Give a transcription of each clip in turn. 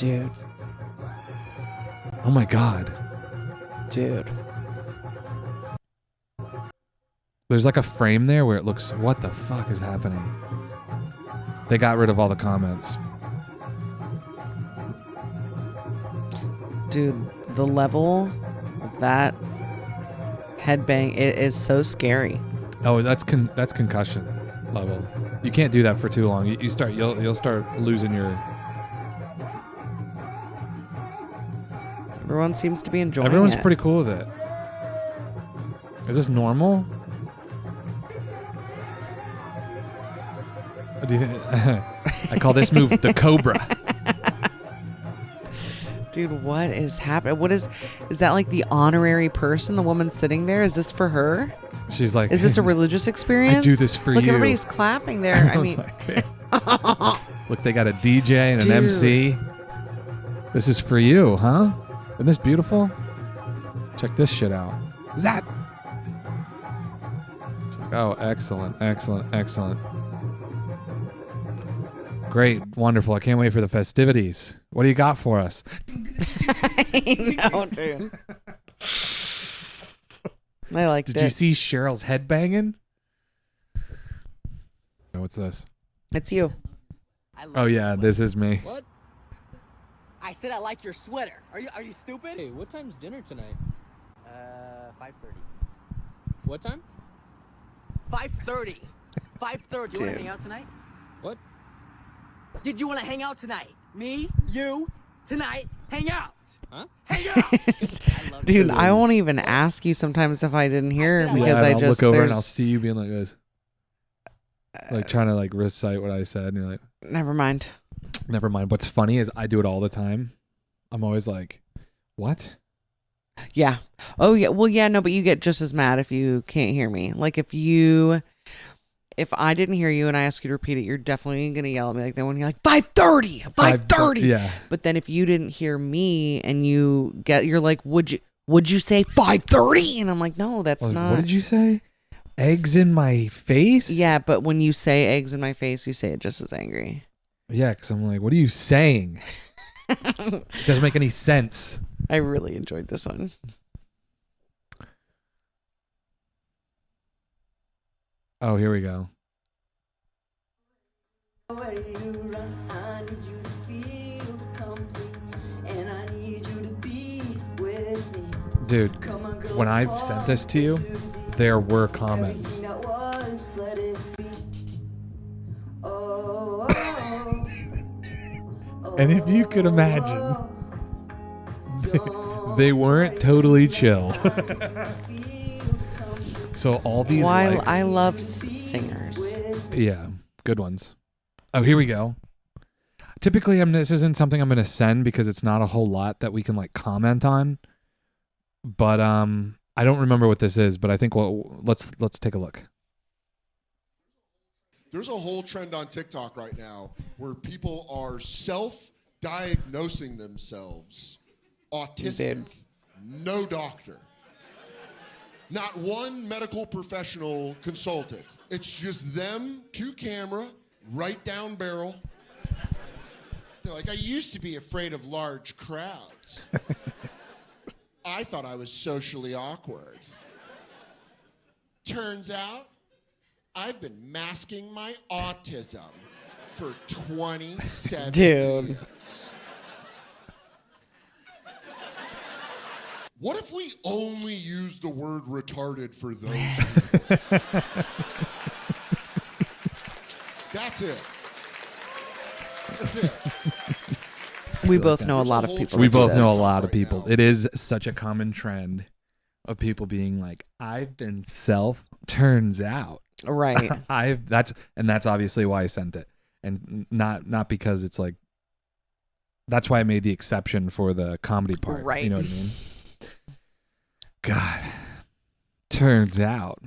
Dude. Oh my God. Dude. There's like a frame there where it looks, what the fuck is happening? They got rid of all the comments. Dude, the level of that headbang is so scary. Oh, that's concussion level. You can't do that for too long. You'll start losing your. Everyone seems to be enjoying Everyone's it. pretty cool with it. Is this normal? I call this move the Cobra. Dude, what is happening? What is that like the honorary person? The woman sitting there? Is this for her? She's like, is this a religious experience? I do this for Look, you. Everybody's clapping there. I mean, look, they got a DJ and an Dude. MC. This is for you, huh? Isn't this beautiful? Check this shit out. Zat. It's like, oh, excellent, excellent, excellent. Great, wonderful. I can't wait for the festivities. What do you got for us? I know, dude. I liked it. Did you see Cheryl's head banging? What's this? It's you. Oh yeah, this is me. What? I said I like your sweater. Are you stupid? Hey, what time's dinner tonight? 5:30. What time? 5:30. 5:30. You want to Dude. hang out tonight? What? Did you want to hang out tonight? Me, you, tonight, hang out. Huh? Hang out. I love Dude, you. I won't even ask you sometimes if I didn't hear Yeah, because I I'll just look over and there's- I'll see you being like this, like trying to like recite what I said, and you're like, Never mind. never mind. What's funny is I do it all the time. I'm always like, what? Yeah. Oh yeah. Well, yeah. No, but you get just as mad if you can't hear me. Like if I didn't hear you and I ask you to repeat it, you're definitely gonna yell at me like that when you're like 5:30, 5:30. Yeah. But then if you didn't hear me and you're like, would you say 5:30? And I'm like, no, that's Like, not. what did you say? Eggs in my face? Yeah, but when you say eggs in my face, you say it just as angry. Yeah, because I'm like, what are you saying? It doesn't make any sense. I really enjoyed this one. Oh, here we go. Dude, when I sent this to you, there were comments. And if you could imagine, they weren't totally chill. So all these Why likes, I love singers. yeah, good ones. Oh, here we go. Typically, this isn't something I'm going to send because it's not a whole lot that we can like comment on. But I don't remember what this is. But I think let's take a look. There's a whole trend on TikTok right now where people are self-diagnosing themselves autistic. Dude. No doctor. Not one medical professional consulted. It's just them, to camera, right down barrel. They're like, I used to be afraid of large crowds. I thought I was socially awkward. Turns out, I've been masking my autism for 27 Dude. years. What if we only use the word retarded for those people? That's it. That's it. We both know a lot of whole people. We that do both know a this. lot of right people. now. It is such a common trend of people being like, I've been turns out. Right. That's obviously why I sent it. And not because it's like, that's why I made the exception for the comedy part. Right. You know what I mean? God. Turns out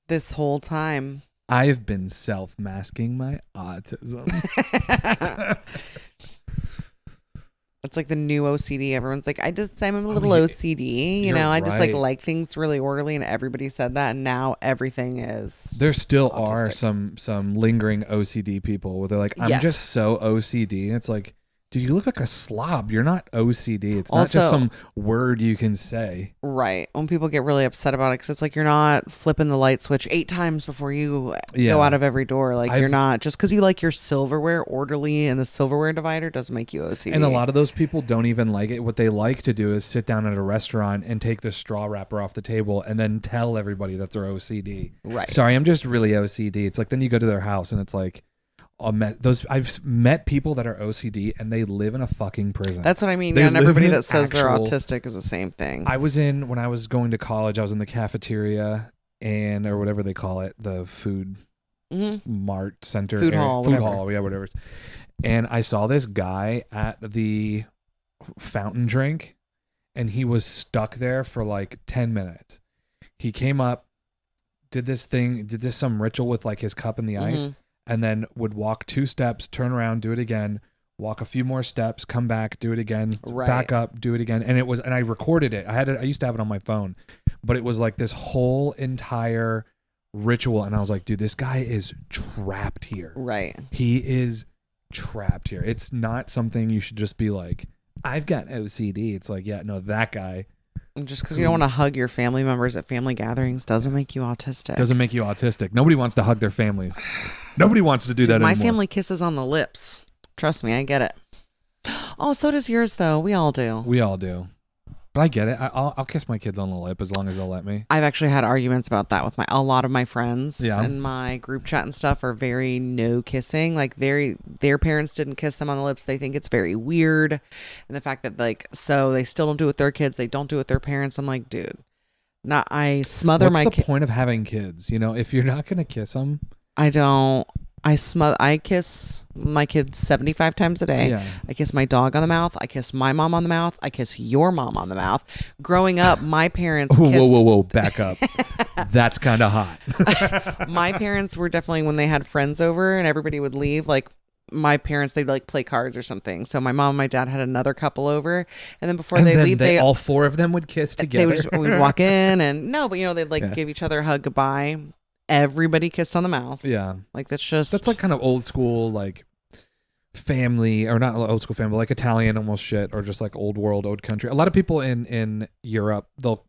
This whole time. I've been self-masking my autism. It's like the new OCD. Everyone's like, I'm a little yeah. OCD. You You're know, I just right. like things really orderly, and everybody said that, and now everything is. There still are autistic. some lingering OCD people where they're like, I'm Yes. just so OCD. And it's like, dude, you look like a slob. You're not OCD. It's not Also- just some word you can say. Right. When people get really upset about it, because it's like you're not flipping the light switch 8 times before you Yeah. go out of every door. Like you're I've- not, just because you like your silverware orderly and the silverware divider doesn't make you OCD. And a lot of those people don't even like it. What they like to do is sit down at a restaurant and take the straw wrapper off the table and then tell everybody that they're OCD. Right. Sorry, I'm just really OCD. It's like then you go to their house and it's like, I've met people that are OCD and they live in a fucking prison. That's what I mean. They Yeah, and live everybody in that an says they're actual- autistic is the same thing. when I was going to college, I was in the cafeteria or whatever they call it, the food Mhm. mart center, Food area- hall, food whatever. hall, yeah, whatever. And I saw this guy at the fountain drink, and he was stuck there for like 10 minutes. He came up, did some ritual with like his cup in the ice, Mhm. and then would walk 2 steps, turn around, do it again, walk a few more steps, come back, do it again, Right. back up, do it again. And I recorded it. I used to have it on my phone, but it was like this whole entire ritual. And I was like, dude, this guy is trapped here. Right. He is trapped here. It's not something you should just be like, I've got OCD. It's like, yeah, no, that guy And just because you don't want to hug your family members at family gatherings doesn't make you autistic. doesn't make you autistic. Nobody wants to hug their families. Nobody wants to do Dude, that my anymore. family kisses on the lips. Trust me, I get it. Oh, so does yours, though. We all do. We all do. But I get it. I'll kiss my kids on the lip as long as they'll let me. I've actually had arguments about that with a lot of my friends. Yeah. And my group chat and stuff are very no kissing. Like their parents didn't kiss them on the lips. They think it's very weird. And the fact that so they still don't do it with their kids. They don't do it with their parents. I'm like, dude, I smother What's my the kids. point of having kids? You know, if you're not gonna kiss them, I don't. I kiss my kids 75 times a day. Yeah. I kiss my dog on the mouth. I kiss my mom on the mouth. I kiss your mom on the mouth. Growing up, my parents kissed. whoa, back up. That's kind of hot. My parents were definitely, when they had friends over and everybody would leave, like my parents, they'd like play cards or something. So my mom and my dad had another couple over, and then before And they then leave, they all 4 of them would kiss together. we'd walk in and they'd like Yeah. give each other a hug goodbye. Everybody kissed on the mouth. Yeah, Like that's like kind of old school, like family, or not old school family, like Italian almost shit, or just like old world, old country. A lot of people in Europe, they'll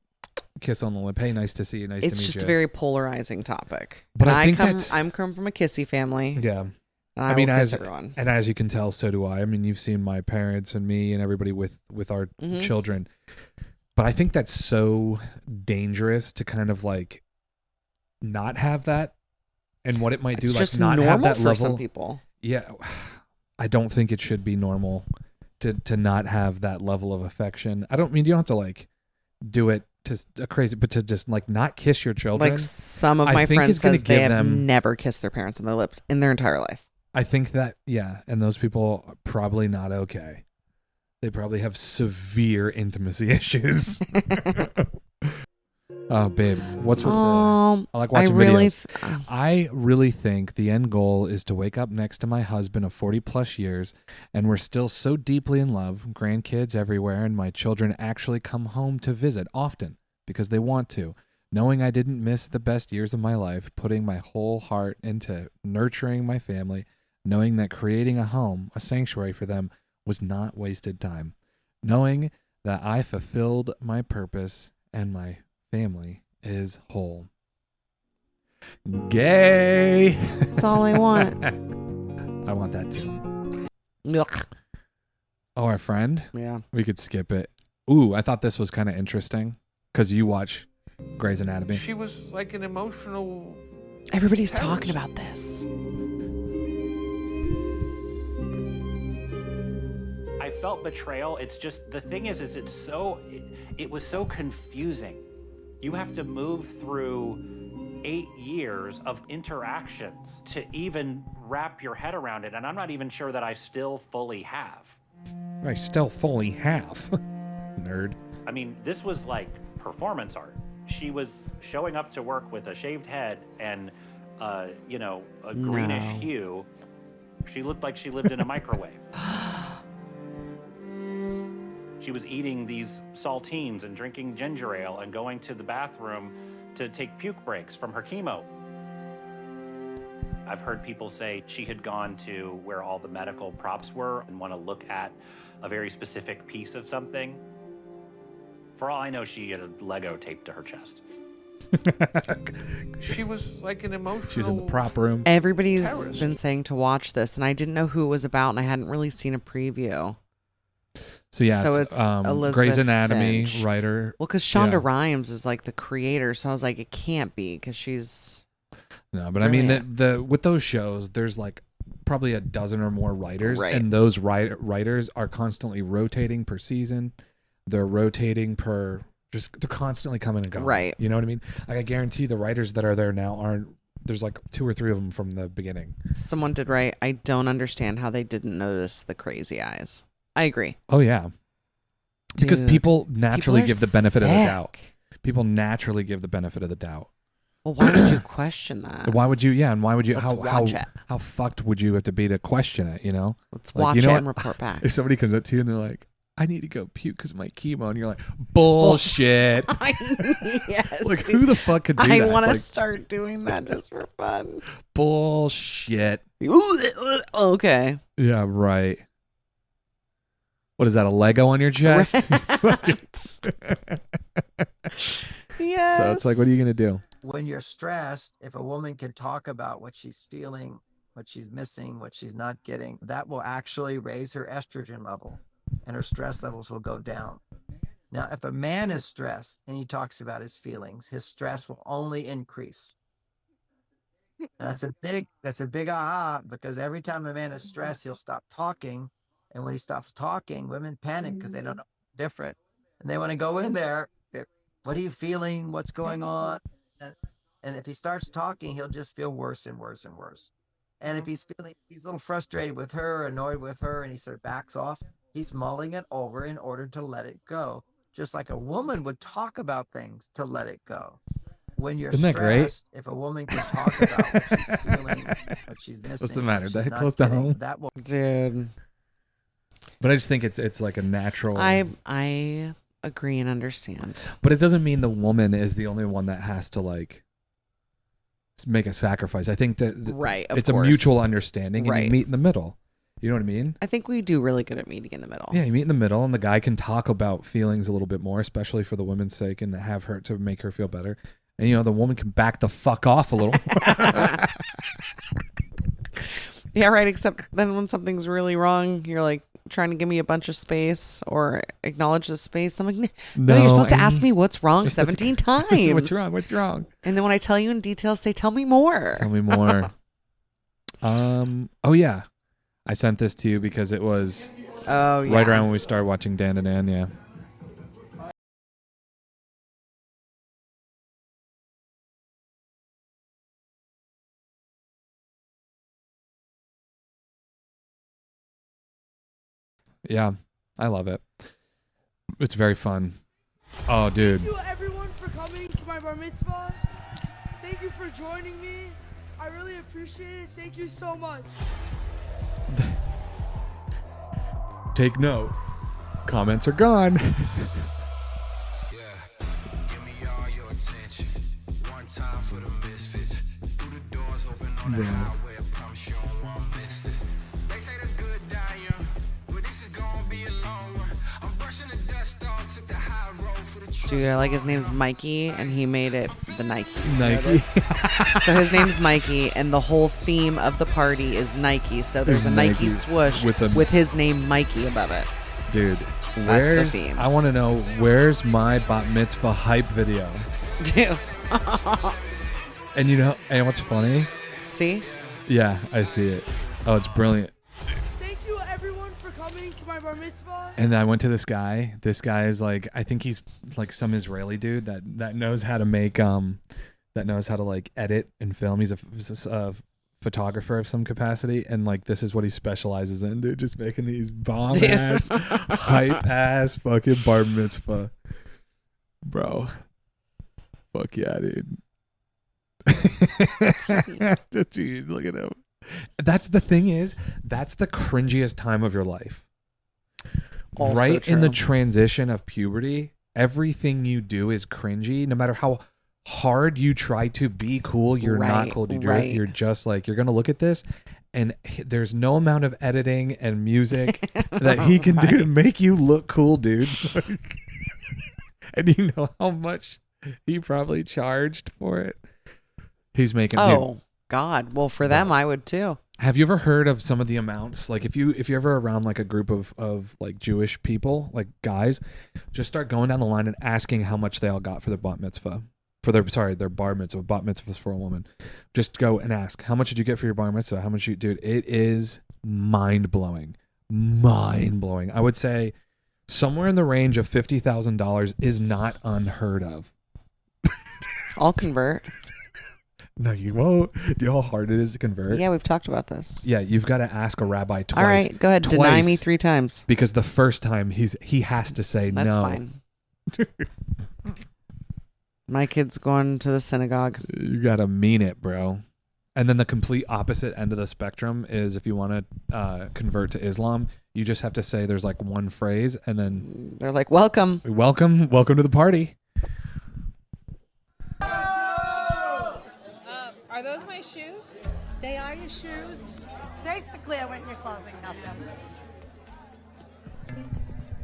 kiss on the lip. Hey, nice to see you. Nice it's to meet just you. a very polarizing topic. But And I think that's- I'm come from a kissy family. Yeah. And I I mean, will kiss as everyone. and as you can tell, so do I. I mean, you've seen my parents and me and everybody with our Mhm. children. But I think that's so dangerous to kind of like not have that, and what it might It's do, like just not normal have that for level. some people. Yeah, I don't think it should be normal to not have that level of affection. I don't mean you don't have to like do it to a crazy, but to just like not kiss your children. Like some of I my think friends it's gonna says they give have them- never kissed their parents on their lips in their entire life. I think that, yeah, and those people are probably not okay. They probably have severe intimacy issues. Oh, babe, what's with the... I like watching videos. I really think the end goal is to wake up next to my husband of 40 plus years, and we're still so deeply in love, grandkids everywhere, and my children actually come home to visit often because they want to, knowing I didn't miss the best years of my life, putting my whole heart into nurturing my family, knowing that creating a home, a sanctuary for them, was not wasted time, knowing that I fulfilled my purpose and my family is whole. Gay. That's all I want. I want that too. Yuck. Oh, our friend? Yeah. We could skip it. Ooh, I thought this was kind of interesting because you watch Grey's Anatomy. She was like an emotional. Everybody's talking about this. I felt betrayal. It's just, the thing is it was so confusing. You have to move through 8 years of interactions to even wrap your head around it. And I'm not even sure that I still fully have. I still fully have. Nerd. I mean, this was like performance art. She was showing up to work with a shaved head and, a greenish No. hue. She looked like she lived in a microwave. She was eating these saltines and drinking ginger ale and going to the bathroom to take puke breaks from her chemo. I've heard people say she had gone to where all the medical props were and want to look at a very specific piece of something. For all I know, she had a Lego taped to her chest. She was like an emotional. She was in the prop room. Everybody's Terrorist. been saying to watch this, and I didn't know who it was about, and I hadn't really seen a preview. So yeah, So it's it's Elizabeth Grey's Anatomy Finch. writer. Well, because Shonda Yeah. Rhimes is like the creator, so I was like, it can't be because she's. No, but I mean Brilliant. the with those shows, there's like probably a dozen or more writers, Right. and those writers are constantly rotating per season. They're rotating per they're constantly coming and going. Right. You know what I mean? Like I guarantee the writers that are there now aren't. There's like 2 or 3 of them from the beginning. Someone did right. I don't understand how they didn't notice the crazy eyes. I agree. Oh yeah, because Dude, people naturally are give the benefit of the doubt. sick. People naturally give the benefit of the doubt. Well, why would you question that? Why would you? Yeah, and why would you? Let's How watch it. how fucked would you have to be to question it? You know, Let's like, watch you know it what? and report back. if somebody comes up to you and they're like, "I need to go puke because of my chemo," and you're like, "Bullshit!" Yes. Like, dude. who the fuck could do I that? want to Like, start doing that just for fun. bullshit. Okay. Yeah, right. What is that? A Lego on your chest? Fucking- Yes. So it's like, what are you gonna do? When you're stressed, if a woman can talk about what she's feeling, what she's missing, what she's not getting, that will actually raise her estrogen level and her stress levels will go down. Now, if a man is stressed and he talks about his feelings, his stress will only increase. That's a big aha, because every time a man is stressed, he'll stop talking. And when he stops talking, women panic because they don't know different. And they want to go in there. What are you feeling? What's going on? And if he starts talking, he'll just feel worse and worse and worse. And if he's a little frustrated with her, annoyed with her, and he sort of backs off, he's mulling it over in order to let it go. Just like a woman would talk about things to let it go. When you're Isn't that great? stressed, if a woman can talk about what she's feeling, what she's missing, What's the matter? what That she's hit not close to getting, home? that will Dude, But I just think it's like a natural. I agree and understand. But it doesn't mean the woman is the only one that has to like make a sacrifice. I think that Right. Of it's course. a mutual understanding, and Right. you meet in the middle. You know what I mean? I think we do really good at meeting in the middle. Yeah, you meet in the middle, and the guy can talk about feelings a little bit more, especially for the woman's sake, and have her to make her feel better. And you know, the woman can back the fuck off a little. Yeah, right. Except then when something's really wrong, you're like trying to give me a bunch of space or acknowledge the space. I'm like, no, you're supposed to ask me what's wrong You're supposed to- 17 times. What's wrong? What's wrong? And then when I tell you in detail, say, tell me more. Tell me more. Oh yeah, I sent this to you because it was Oh, yeah. right around when we started watching Dan and Ann. Yeah. Yeah, I love it. It's very fun. Oh, dude. Thank you everyone for coming to my bar mitzvah. Thank you for joining me. I really appreciate it. Thank you so much. Take note. Comments are gone. Yeah, give me all your attention. One time for the misfits. Through the doors open on the Bro. highway. I promise you don't want to miss this. They say the good die young, but this is gonna be a long one. I'm brushing the dust off, took the high road for the Dude, I like his name's Mikey, and he made it the Nike. Nike. So his name's Mikey, and the whole theme of the party is Nike. So there's a Nike Nike swoosh with with, a- his name Mikey above it. Dude, the where's theme. I want to know where's my bat mitzvah hype video? Dude. And you know, and what's funny? See? Yeah, I see it. Oh, it's brilliant. Thank you everyone for coming to my bar mitzvah. And I went to this guy. This guy is like, I think he's like some Israeli dude that knows how to make that knows how to like edit and film. He's a photographer of some capacity, and like this is what he specializes in, dude. Just making these bomb ass, hype ass fucking bar mitzvah, bro. Fuck yeah, dude. Dude, look at him. That's the thing is, that's the cringiest time of your life. Also right in the true. transition of puberty, everything you do is cringy, no matter how hard you try to be cool, you're not Right, cool, dude. right. You're just like, you're gonna look at this, and there's no amount of editing and music that he can do to make you look cool, dude. Like, and you know how much he probably charged for it. He's making. Oh God. Well, for them, I would too. Have you ever heard of some of the amounts? Like if you're ever around like a group of like Jewish people, like guys, just start going down the line and asking how much they all got for their bat mitzvah. For their bar mitzvah. Bat mitzvah for a woman. Just go and ask, how much did you get for your bar mitzvah? How much you, dude, it is mind blowing. Mind blowing. I would say somewhere in the range of $50,000 is not unheard of. I'll convert. No, you won't. Do you know how hard it is to convert? Yeah, we've talked about this. Yeah, you've got to ask a rabbi twice. All right, go ahead. Deny me 3 times. Because the first time he has to say That's no. fine. My kid's going to the synagogue. You got to mean it, bro. And then the complete opposite end of the spectrum is if you want to convert to Islam, you just have to say there's like one phrase and then They're like, welcome. welcome to the party. Are those my shoes? They are your shoes. Basically, I went in your closet and got them.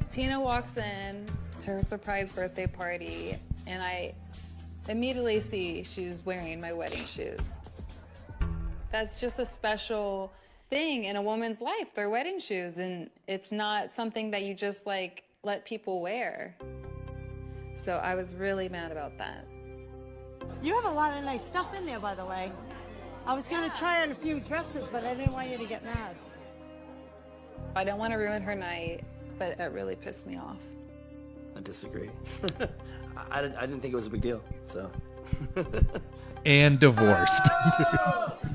Tina walks in to her surprise birthday party, and I immediately see she's wearing my wedding shoes. That's just a special thing in a woman's life, their wedding shoes, and it's not something that you just like let people wear. So I was really mad about that. You have a lot of nice stuff in there, by the way. I was going to try on a few dresses, but I didn't want you to get mad. I don't want to ruin her night, but that really pissed me off. I disagree. I didn't think it was a big deal, so. And divorced.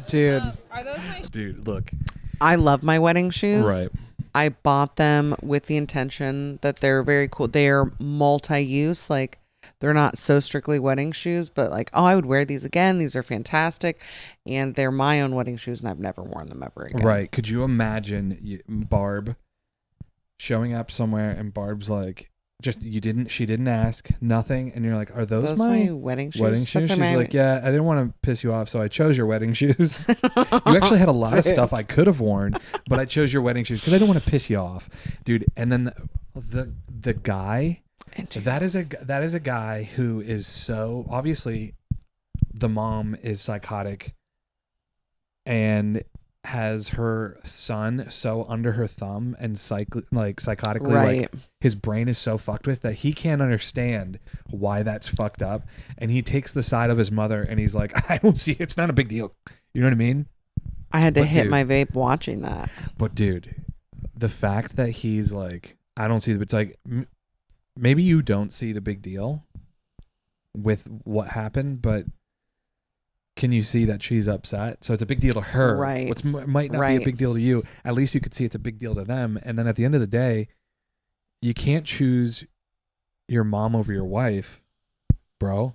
Dude. Are those my Dude, look. I love my wedding shoes. Right. I bought them with the intention that they're very cool. They're multi-use. Like, they're not so strictly wedding shoes, but like, oh, I would wear these again. These are fantastic. And they're my own wedding shoes, and I've never worn them ever again. Right. Could you imagine Barb showing up somewhere and Barb's like, she didn't ask, nothing. And you're like, are those my wedding shoes? Wedding shoes? She's like, yeah, I didn't want to piss you off, so I chose your wedding shoes. You actually had a lot of stuff I could have worn, but I chose your wedding shoes because I didn't want to piss you off, dude. And then the guy, that is a guy who is so obviously, the mom is psychotic and has her son so under her thumb and psychotically, right. like his brain is so fucked with that he can't understand why that's fucked up, and he takes the side of his mother and he's like, I don't see it. It's not a big deal. You know what I mean? I had to hit my vape watching that. But dude, the fact that he's like, I don't see it's like, maybe you don't see the big deal with what happened, but can you see that she's upset? So it's a big deal to her. Right. Which might not be a big deal to you. At least you could see it's a big deal to them. And then at the end of the day, you can't choose your mom over your wife, bro.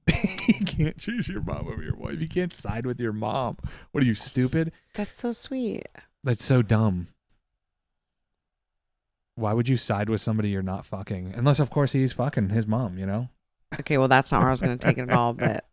You can't choose your mom over your wife. You can't side with your mom. What are you, stupid? That's so sweet. That's so dumb. Why would you side with somebody you're not fucking? Unless, of course, he's fucking his mom, you know? Okay, well, that's not where I was going to take it at all, but